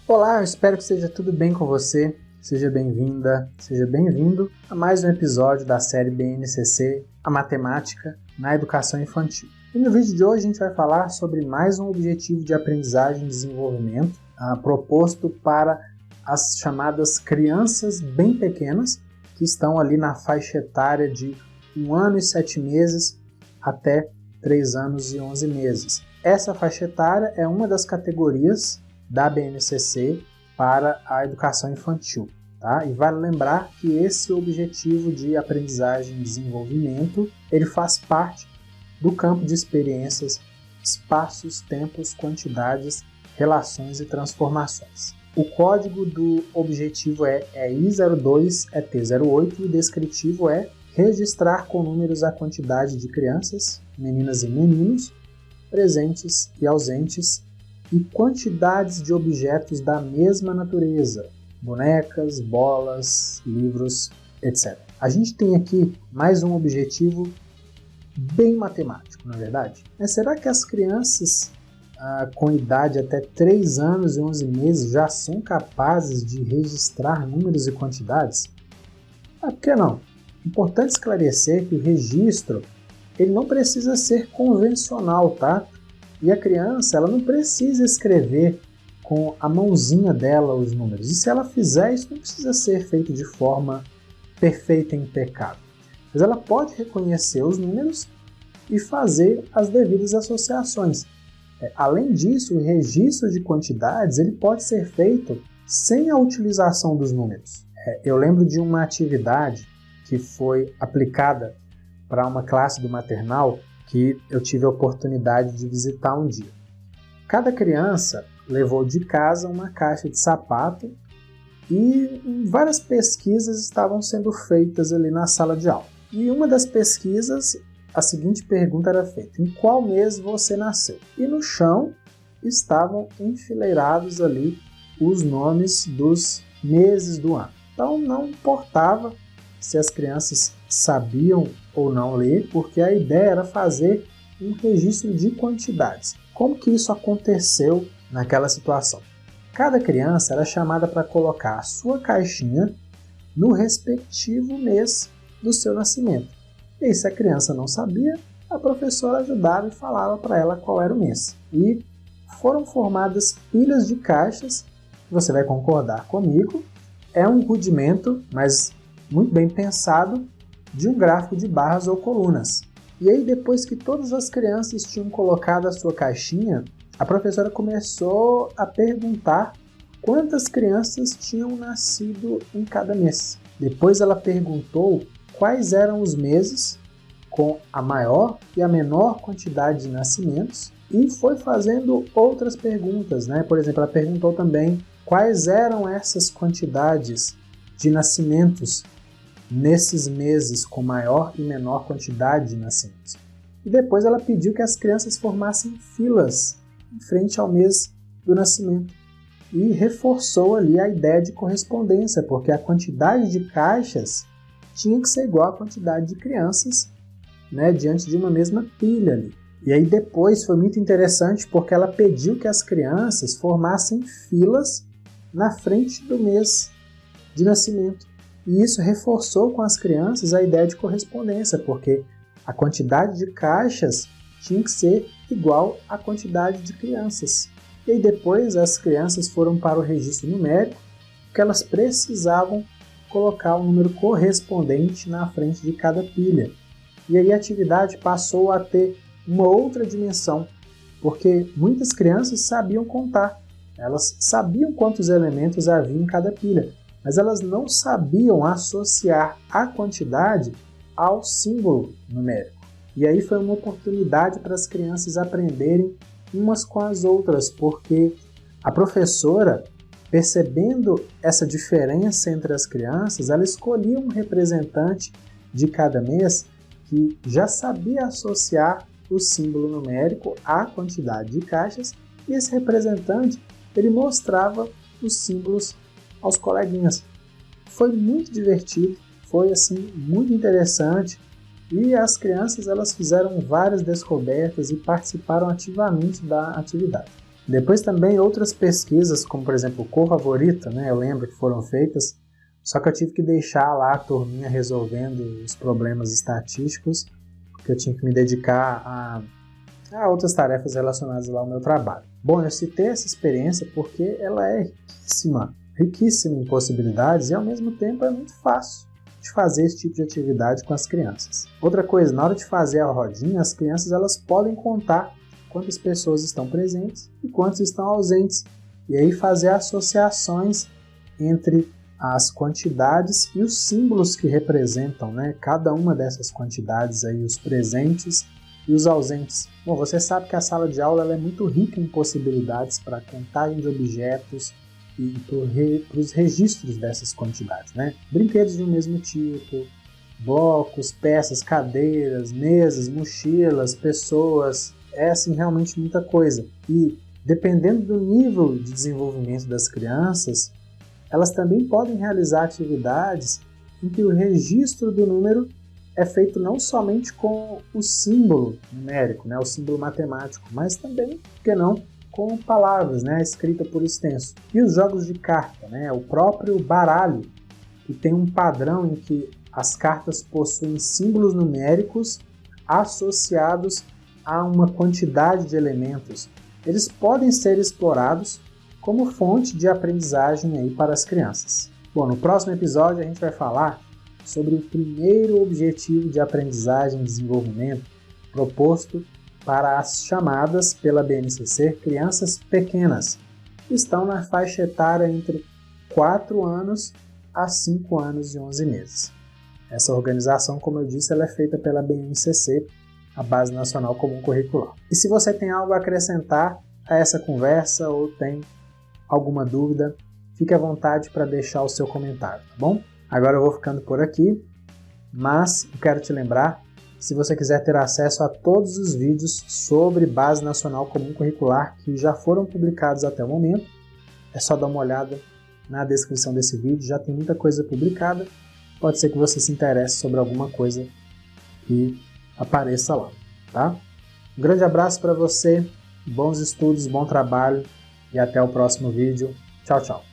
Olá, eu espero que esteja tudo bem com você. Seja bem-vinda, seja bem-vindo a mais um episódio da série BNCC, a Matemática na Educação Infantil. E no vídeo de hoje a gente vai falar sobre mais um objetivo de aprendizagem e desenvolvimento proposto para as chamadas crianças bem pequenas, que estão ali na faixa etária de 1 ano e 7 meses até 3 anos e 11 meses. Essa faixa etária é uma das categorias da BNCC para a educação infantil. Tá? E vale lembrar que esse objetivo de aprendizagem e desenvolvimento ele faz parte do campo de experiências, espaços, tempos, quantidades, relações e transformações. O código do objetivo é I02ET08 e o descritivo é registrar com números a quantidade de crianças, meninas e meninos, presentes e ausentes, e quantidades de objetos da mesma natureza, bonecas, bolas, livros, etc. A gente tem aqui mais um objetivo bem matemático, não é verdade? Mas será que as crianças com idade até 3 anos e 11 meses já são capazes de registrar números e quantidades? Por que não? Importante esclarecer que o registro ele não precisa ser convencional, tá? E a criança ela não precisa escrever com a mãozinha dela os números. E se ela fizer, isso não precisa ser feito de forma perfeita e impecável. Mas ela pode reconhecer os números e fazer as devidas associações. Além disso, o registro de quantidades ele pode ser feito sem a utilização dos números. Eu lembro de uma atividade que foi aplicada para uma classe do maternal que eu tive a oportunidade de visitar um dia. Cada criança levou de casa uma caixa de sapato e várias pesquisas estavam sendo feitas ali na sala de aula. E uma das pesquisas, a seguinte pergunta era feita: em qual mês você nasceu? E no chão estavam enfileirados ali os nomes dos meses do ano. Então não importava se as crianças sabiam ou não ler, porque a ideia era fazer um registro de quantidades. Como que isso aconteceu naquela situação? Cada criança era chamada para colocar a sua caixinha no respectivo mês do seu nascimento. E se a criança não sabia, a professora ajudava e falava para ela qual era o mês. E foram formadas pilhas de caixas, você vai concordar comigo, é um rudimento, mas muito bem pensado, de um gráfico de barras ou colunas. E aí, depois que todas as crianças tinham colocado a sua caixinha, a professora começou a perguntar quantas crianças tinham nascido em cada mês. Depois ela perguntou quais eram os meses com a maior e a menor quantidade de nascimentos e foi fazendo outras perguntas, né? Por exemplo, ela perguntou também quais eram essas quantidades de nascimentos nesses meses com maior e menor quantidade de nascimentos. E depois ela pediu que as crianças formassem filas em frente ao mês do nascimento. E reforçou ali a ideia de correspondência, porque a quantidade de caixas tinha que ser igual à quantidade de crianças, né, diante de uma mesma pilha ali. E aí depois foi muito interessante porque ela pediu que as crianças formassem filas na frente do mês de nascimento. E isso reforçou com as crianças a ideia de correspondência, porque a quantidade de caixas tinha que ser igual à quantidade de crianças. E aí depois as crianças foram para o registro numérico, porque elas precisavam colocar o número correspondente na frente de cada pilha. E aí a atividade passou a ter uma outra dimensão, porque muitas crianças sabiam contar, elas sabiam quantos elementos havia em cada pilha, mas elas não sabiam associar a quantidade ao símbolo numérico. E aí foi uma oportunidade para as crianças aprenderem umas com as outras, porque a professora, percebendo essa diferença entre as crianças, ela escolhia um representante de cada mês que já sabia associar o símbolo numérico à quantidade de caixas, e esse representante ele mostrava os símbolos aos coleguinhas. Foi muito divertido, foi assim muito interessante e as crianças elas fizeram várias descobertas e participaram ativamente da atividade. Depois também outras pesquisas, como por exemplo Cor Favorita, né? Eu lembro que foram feitas, só que eu tive que deixar lá a turminha resolvendo os problemas estatísticos, porque eu tinha que me dedicar a outras tarefas relacionadas lá ao meu trabalho. Bom, eu citei essa experiência porque ela é riquíssima em possibilidades e ao mesmo tempo é muito fácil de fazer esse tipo de atividade com as crianças. Outra coisa, na hora de fazer a rodinha, as crianças elas podem contar quantas pessoas estão presentes e quantas estão ausentes, e aí fazer associações entre as quantidades e os símbolos que representam, né, cada uma dessas quantidades, aí, os presentes e os ausentes. Bom, você sabe que a sala de aula ela é muito rica em possibilidades para a contagem de objetos e para os registros dessas quantidades, né? Brinquedos do mesmo tipo, blocos, peças, cadeiras, mesas, mochilas, pessoas, é assim realmente muita coisa. E dependendo do nível de desenvolvimento das crianças, elas também podem realizar atividades em que o registro do número é feito não somente com o símbolo numérico, né, o símbolo matemático, mas também, por que não, com palavras, né, escrita por extenso. E os jogos de carta, né, o próprio baralho, que tem um padrão em que as cartas possuem símbolos numéricos associados a uma quantidade de elementos. Eles podem ser explorados como fonte de aprendizagem aí para as crianças. Bom, no próximo episódio a gente vai falar sobre o primeiro objetivo de aprendizagem e desenvolvimento proposto para as chamadas pela BNCC crianças pequenas, que estão na faixa etária entre 4 anos a 5 anos e 11 meses. Essa organização, como eu disse, ela é feita pela BNCC, a Base Nacional Comum Curricular. E se você tem algo a acrescentar a essa conversa ou tem alguma dúvida, fique à vontade para deixar o seu comentário, tá bom? Agora eu vou ficando por aqui, mas eu quero te lembrar, se você quiser ter acesso a todos os vídeos sobre Base Nacional Comum Curricular que já foram publicados até o momento, é só dar uma olhada na descrição desse vídeo, já tem muita coisa publicada, pode ser que você se interesse sobre alguma coisa que apareça lá, tá? Um grande abraço para você, bons estudos, bom trabalho e até o próximo vídeo. Tchau, tchau!